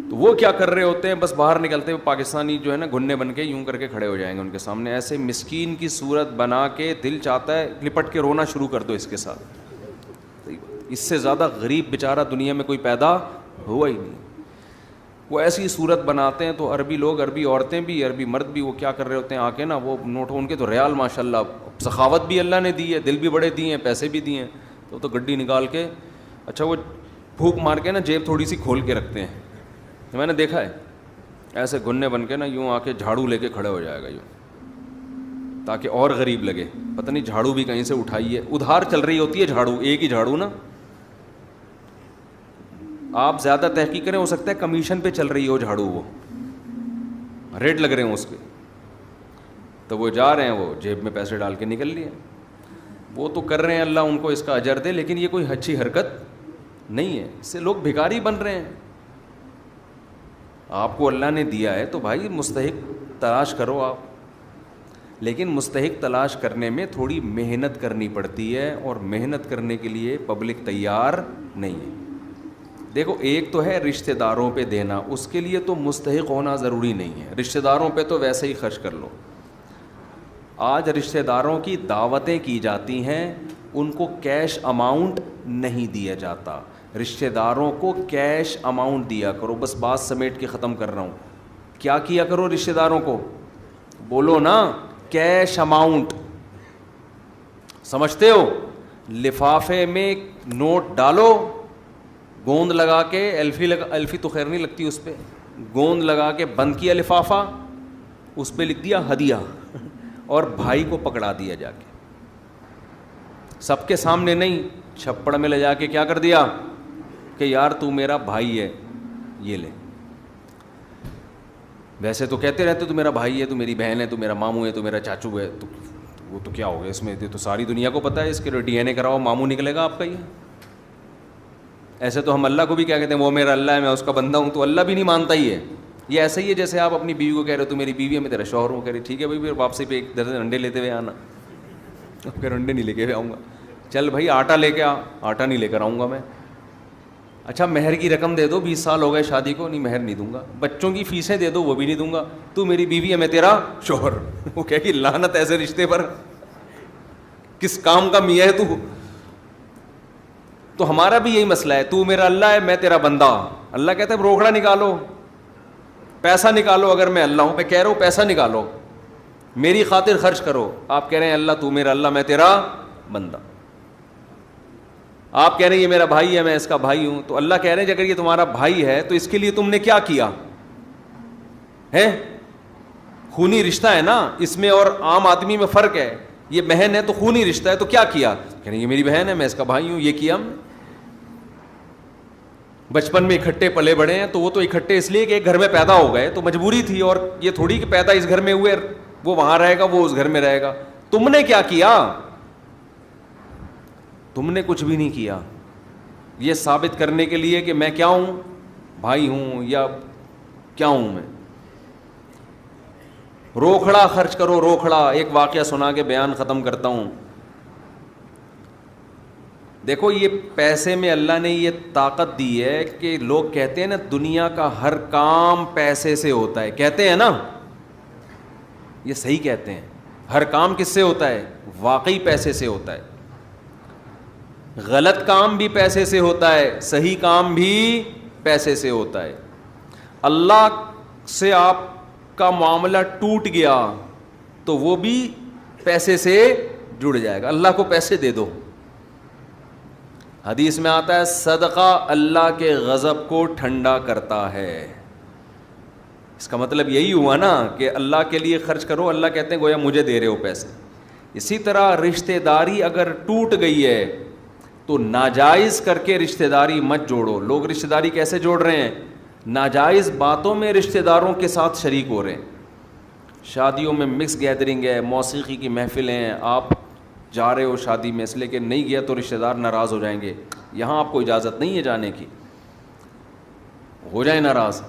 تو وہ کیا کر رہے ہوتے ہیں, بس باہر نکلتے ہوئے پاکستانی جو ہے نا گھننے بن کے یوں کر کے کھڑے ہو جائیں گے ان کے سامنے, ایسے مسکین کی صورت بنا کے دل چاہتا ہے لپٹ کے رونا شروع کر دو اس کے ساتھ. اس سے زیادہ غریب بیچارہ دنیا میں کوئی پیدا ہوا ہی نہیں. وہ ایسی صورت بناتے ہیں تو عربی لوگ, عربی عورتیں بھی, عربی مرد بھی, وہ کیا کر رہے ہوتے ہیں آ کے نا, وہ نوٹ ان کے تو ریال ماشاء اللہ, سخاوت بھی اللہ نے دی ہے, دل بھی بڑے دیے ہیں, پیسے بھی دیے ہیں, تو گڈی نکال کے, اچھا وہ پھونک مار کے نا جیب تھوڑی سی کھول کے رکھتے ہیں, میں نے دیکھا ہے ایسے گھننے بن کے نا یوں آ کے جھاڑو لے کے کھڑے ہو جائے گا یوں, تاکہ اور غریب لگے. پتہ نہیں جھاڑو بھی کہیں سے اٹھائی ہے, ادھار چل رہی ہوتی ہے جھاڑو, ایک ہی جھاڑو نا, آپ زیادہ تحقیق کریں, ہو سکتا ہے کمیشن پہ چل رہی ہو جھاڑو, وہ ریٹ لگ رہے ہوں اس کے, تو وہ جا رہے ہیں, وہ جیب میں پیسے ڈال کے نکل لیے, وہ تو کر رہے ہیں, اللہ ان کو اس کا اجر دے, لیکن یہ کوئی اچھی حرکت نہیں ہے, اس سے لوگ بھکاری بن رہے ہیں. آپ کو اللہ نے دیا ہے تو بھائی مستحق تلاش کرو آپ, لیکن مستحق تلاش کرنے میں تھوڑی محنت کرنی پڑتی ہے, اور محنت کرنے کے لیے پبلک تیار نہیں ہے. دیکھو ایک تو ہے رشتہ داروں پہ دینا, اس کے لیے تو مستحق ہونا ضروری نہیں ہے, رشتہ داروں پہ تو ویسے ہی خرچ کر لو. آج رشتہ داروں کی دعوتیں کی جاتی ہیں, ان کو کیش اماؤنٹ نہیں دیا جاتا. رشتہ داروں کو کیش اماؤنٹ دیا کرو. بس بات سمیٹ کے ختم کر رہا ہوں, کیا کیا کرو رشتہ داروں کو, بولو نا, کیش اماؤنٹ. سمجھتے ہو, لفافے میں نوٹ ڈالو, گوند لگا کے, الفی تو خیر نہیں لگتی اس پہ, گوند لگا کے بند کیا لفافہ, اس پہ لکھ دیا ہدیہ, اور بھائی کو پکڑا دیا جا کے, سب کے سامنے نہیں, چھپڑ میں لے جا کے کیا کر دیا کہ یار تو میرا بھائی ہے, یہ لے. ویسے تو کہتے رہتے تو میرا بھائی ہے, تو میری بہن ہے, تو میرا ماموں ہے, تو میرا چاچو ہے, تو وہ تو کیا ہو گیا اس میں, تو ساری دنیا کو پتہ ہے, اس کے ڈی این اے کراؤ, ماموں نکلے گا آپ کا. یہ ایسے تو ہم اللہ کو بھی کیا کہتے ہیں, وہ میرا اللہ ہے, میں اس کا بندہ ہوں, تو اللہ بھی نہیں مانتا ہی ہے. یہ ایسا ہی ہے جیسے آپ اپنی بیوی کو کہہ رہے ہو تو میری بیوی ہے, میں تیرا شوہر ہوں, کہہ رہے ٹھیک ہے بھائی, پھر واپسی پہ ایک درجن انڈے لیتے ہوئے آنا. پھر انڈے نہیں لے کے آؤں گا, چل بھائی آٹا لے کے آ, آٹا نہیں لے کر آؤں گا میں. اچھا مہر کی رقم دے دو, 20 سال ہو گئے شادی کو, نہیں مہر نہیں دوں گا. بچوں کی فیسیں دے دو, وہ بھی نہیں دوں گا. تو میری بیوی ہے, میں تیرا شوہر. وہ کہے کہ لعنت ایسے رشتے پر, کس کام کا میاں ہے تو. تو ہمارا بھی یہی مسئلہ ہے, تو میرا اللہ ہے, میں تیرا بندہ. اللہ کہتا ہے روکڑا نکالو, پیسہ نکالو, اگر میں اللہ ہوں, میں کہہ رہا ہوں پیسہ نکالو, میری خاطر خرچ کرو. آپ کہہ رہے ہیں اللہ تو میرا اللہ, میں تیرا بندہ. آپ کہہ رہے ہیں یہ میرا بھائی ہے, میں اس کا بھائی ہوں. تو اللہ کہہ رہے ہیں اگر یہ تمہارا بھائی ہے تو اس کے لیے تم نے کیا کیا ہے, خونی رشتہ ہے نا اس میں, اور عام آدمی میں فرق ہے. یہ بہن ہے تو خونی رشتہ ہے, تو کیا کیا, کہہ رہے ہیں یہ میری بہن ہے, میں اس کا بھائی ہوں, یہ کیا. بچپن میں اکٹھے پلے بڑے ہیں, تو وہ تو اکٹھے اس لیے کہ ایک گھر میں پیدا ہو گئے, تو مجبوری تھی, اور یہ تھوڑی کہ پیدا اس گھر میں ہوئے, وہ وہاں رہے گا, وہ اس گھر میں رہے گا. تم نے کیا کیا, تم نے کچھ بھی نہیں کیا. یہ ثابت کرنے کے لیے کہ میں کیا ہوں, بھائی ہوں یا کیا ہوں میں. روکھڑا خرچ کرو, روکھڑا. ایک واقعہ سنا کے بیان ختم کرتا ہوں. دیکھو یہ پیسے میں اللہ نے یہ طاقت دی ہے کہ لوگ کہتے ہیں نا دنیا کا ہر کام پیسے سے ہوتا ہے, کہتے ہیں نا, یہ صحیح کہتے ہیں. ہر کام کس سے ہوتا ہے, واقعی پیسے سے ہوتا ہے. غلط کام بھی پیسے سے ہوتا ہے, صحیح کام بھی پیسے سے ہوتا ہے. اللہ سے آپ کا معاملہ ٹوٹ گیا تو وہ بھی پیسے سے جڑ جائے گا. اللہ کو پیسے دے دو. حدیث میں آتا ہے صدقہ اللہ کے غضب کو ٹھنڈا کرتا ہے. اس کا مطلب یہی ہوا نا کہ اللہ کے لیے خرچ کرو, اللہ کہتے ہیں گویا مجھے دے رہے ہو پیسے. اسی طرح رشتہ داری اگر ٹوٹ گئی ہے تو ناجائز کر کے رشتہ داری مت جوڑو. لوگ رشتہ داری کیسے جوڑ رہے ہیں؟ ناجائز باتوں میں رشتہ داروں کے ساتھ شریک ہو رہے ہیں. شادیوں میں مکس گیدرنگ ہے, موسیقی کی محفلیں ہیں, آپ جا رہے ہو شادی میں اس لیے کہ نہیں گیا تو رشتہ دار ناراض ہو جائیں گے. یہاں آپ کو اجازت نہیں ہے جانے کی, ہو جائے ناراض.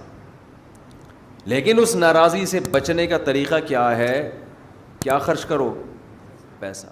لیکن اس ناراضی سے بچنے کا طریقہ کیا ہے؟ کیا خرچ کرو؟ پیسہ.